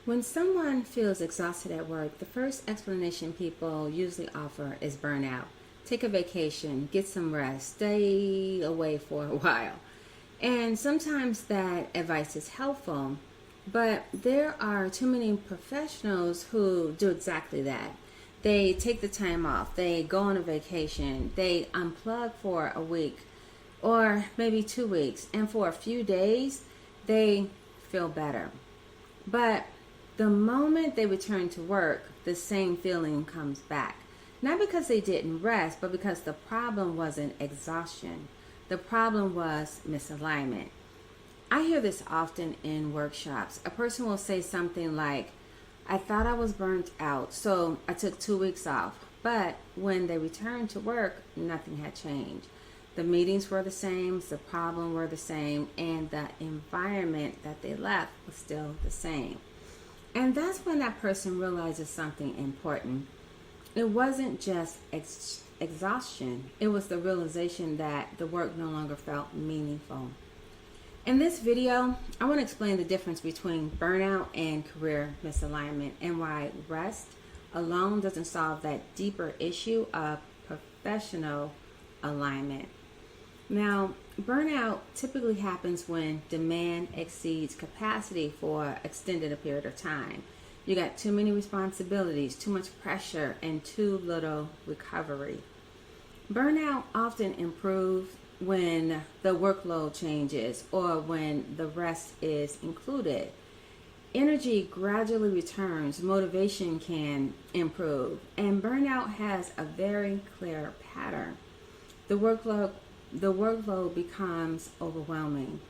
When someone feels exhausted at work, the first explanation people usually offer is burnout. Take a vacation, get some rest, stay away for a while. And sometimes that advice is helpful, but there are too many professionals who do exactly that. They take the time off, they go on a vacation, they unplug for a week or maybe 2 weeks, and for a few days, they feel better. But the moment they return to work, the same feeling comes back. Not because they didn't rest, but because the problem wasn't exhaustion. The problem was misalignment. I hear this often in workshops. A person will say something like, I thought I was burnt out, so I took 2 weeks off. But when they returned to work, nothing had changed. The meetings were the same, the problem were the same, and the environment that they left was still the same. And that's when that person realizes something important. It wasn't just exhaustion, it was the realization that the work no longer felt meaningful. In this video, I want to explain the difference between burnout and career misalignment and why rest alone doesn't solve that deeper issue of professional alignment. Now, burnout typically happens when demand exceeds capacity for an extended period of time. You got too many responsibilities, too much pressure, and too little recovery. Burnout often improves when the workload changes or when the rest is included. Energy gradually returns, motivation can improve, and burnout has a very clear pattern. The workload becomes overwhelming.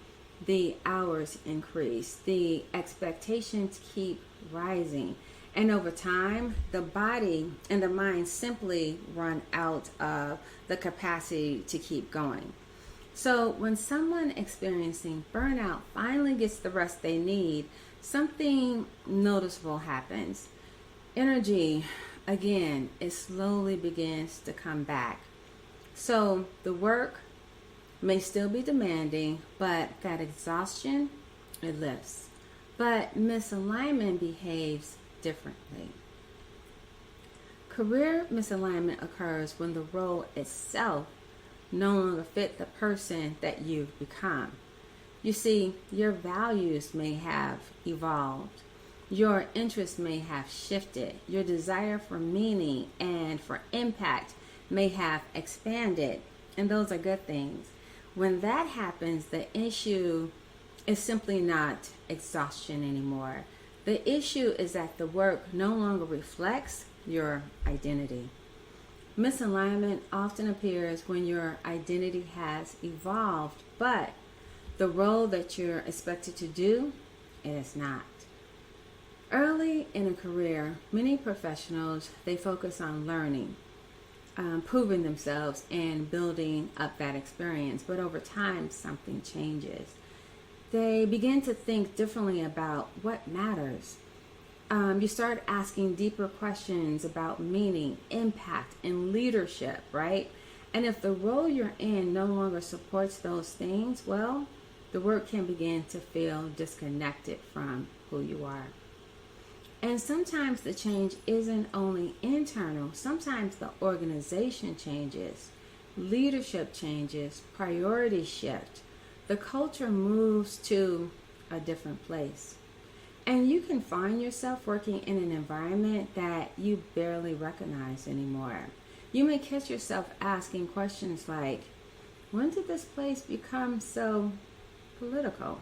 The hours increase. The expectations keep rising. And over time, the body and the mind simply run out of the capacity to keep going. So when someone experiencing burnout finally gets the rest they need, something noticeable happens. Energy, again, it slowly begins to come back. So the work may still be demanding, but that exhaustion, it lifts. But misalignment behaves differently. Career misalignment occurs when the role itself no longer fit the person that you've become. You see, your values may have evolved. Your interests may have shifted. Your desire for meaning and for impact may have expanded. And those are good things. When that happens, the issue is simply not exhaustion anymore. The issue is that the work no longer reflects your identity. Misalignment often appears when your identity has evolved, but the role that you're expected to do, it is not. Early in a career, many professionals, they focus on learning, proving themselves and building up that experience. But over time, something changes. They begin to think differently about what matters. You start asking deeper questions about meaning, impact, and leadership, right? And if the role you're in no longer supports those things, well, the work can begin to feel disconnected from who you are. And sometimes the change isn't only internal, sometimes the organization changes, leadership changes, priorities shift, the culture moves to a different place. And you can find yourself working in an environment that you barely recognize anymore. You may catch yourself asking questions like, when did this place become so political?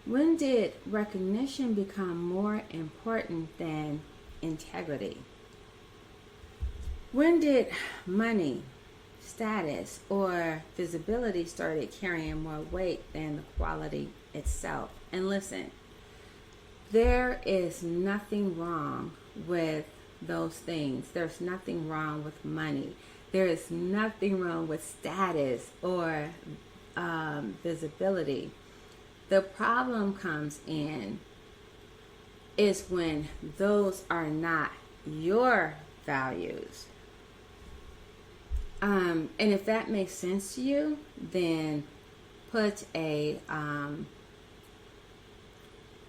When did recognition become more important than integrity? When did money, status, or visibility started carrying more weight than the quality itself? And listen, there is nothing wrong with those things. There's nothing wrong with money. There is nothing wrong with status or visibility. The problem comes in is when those are not your values. And if that makes sense to you, then put a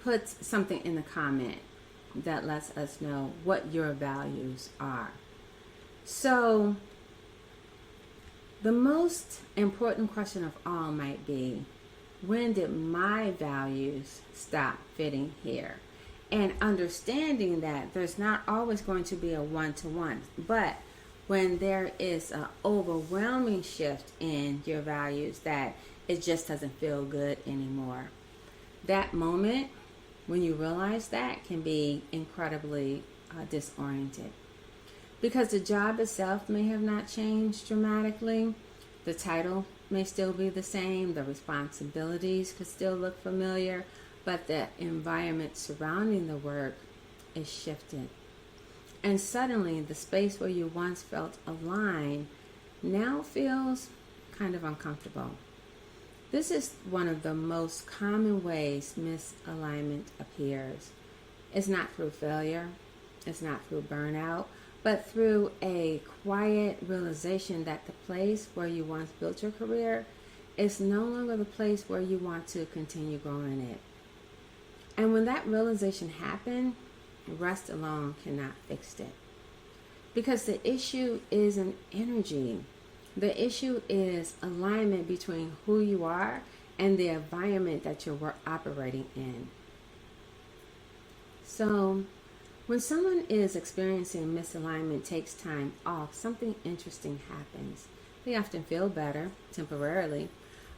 put something in the comment that lets us know what your values are. So, the most important question of all might be, when did my values stop fitting here? And understanding that there's not always going to be a one-to-one, but when there is an overwhelming shift in your values that it just doesn't feel good anymore. That moment when you realize that can be incredibly disoriented. Because the job itself may have not changed dramatically, the title may still be the same, the responsibilities could still look familiar, but the environment surrounding the work is shifted. And suddenly the space where you once felt aligned now feels kind of uncomfortable. This is one of the most common ways misalignment appears. It's not through failure, it's not through burnout, but through a quiet realization that the place where you once built your career is no longer the place where you want to continue growing it. And when that realization happened, rest alone cannot fix it. Because the issue isn't energy. The issue is alignment between who you are and the environment that you're operating in. So, when someone is experiencing misalignment takes time off, something interesting happens. They often feel better temporarily,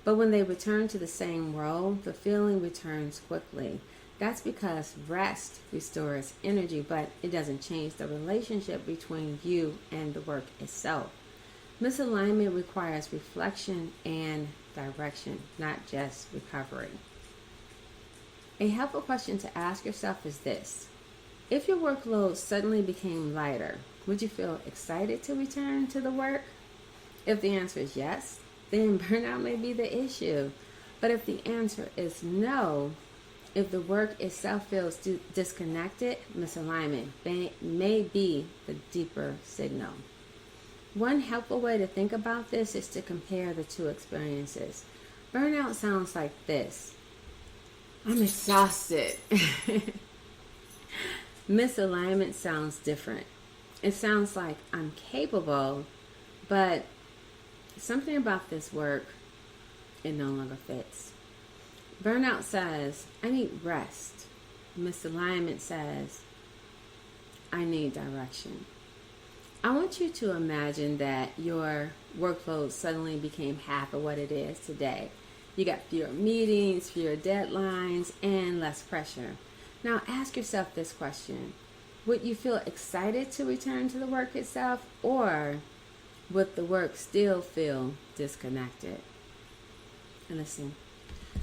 but when they return to the same role, the feeling returns quickly. That's because rest restores energy, but it doesn't change the relationship between you and the work itself. Misalignment requires reflection and direction, not just recovery. A helpful question to ask yourself is this: if your workload suddenly became lighter, would you feel excited to return to the work? If the answer is yes, then burnout may be the issue. But if the answer is no, if the work itself feels disconnected, misalignment may be the deeper signal. One helpful way to think about this is to compare the two experiences. Burnout sounds like this: I'm exhausted. Misalignment sounds different. It sounds like I'm capable, but something about this work, it no longer fits. Burnout says, I need rest. Misalignment says, I need direction. I want you to imagine that your workload suddenly became half of what it is today. You got fewer meetings, fewer deadlines, and less pressure. Now ask yourself this question: would you feel excited to return to the work itself, or would the work still feel disconnected? And listen,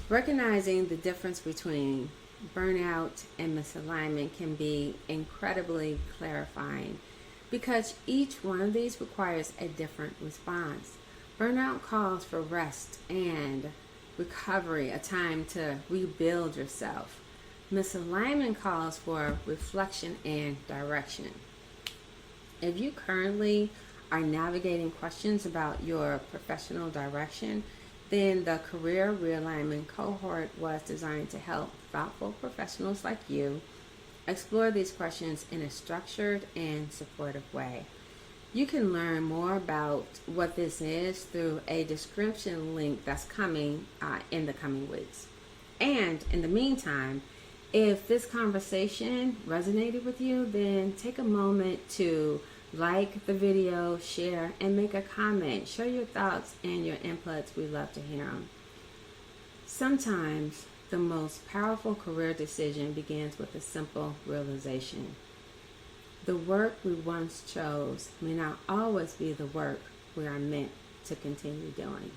recognizing the difference between burnout and misalignment can be incredibly clarifying, because each one of these requires a different response. Burnout calls for rest and recovery, a time to rebuild yourself. Misalignment calls for reflection and direction. If you currently are navigating questions about your professional direction, then the Career Realignment Cohort was designed to help thoughtful professionals like you explore these questions in a structured and supportive way. You can learn more about what this is through a description link that's coming in the coming weeks. And in the meantime, if this conversation resonated with you, then take a moment to like the video, share, and make a comment. Share your thoughts and your inputs. We love to hear them. Sometimes the most powerful career decision begins with a simple realization. The work we once chose may not always be the work we are meant to continue doing.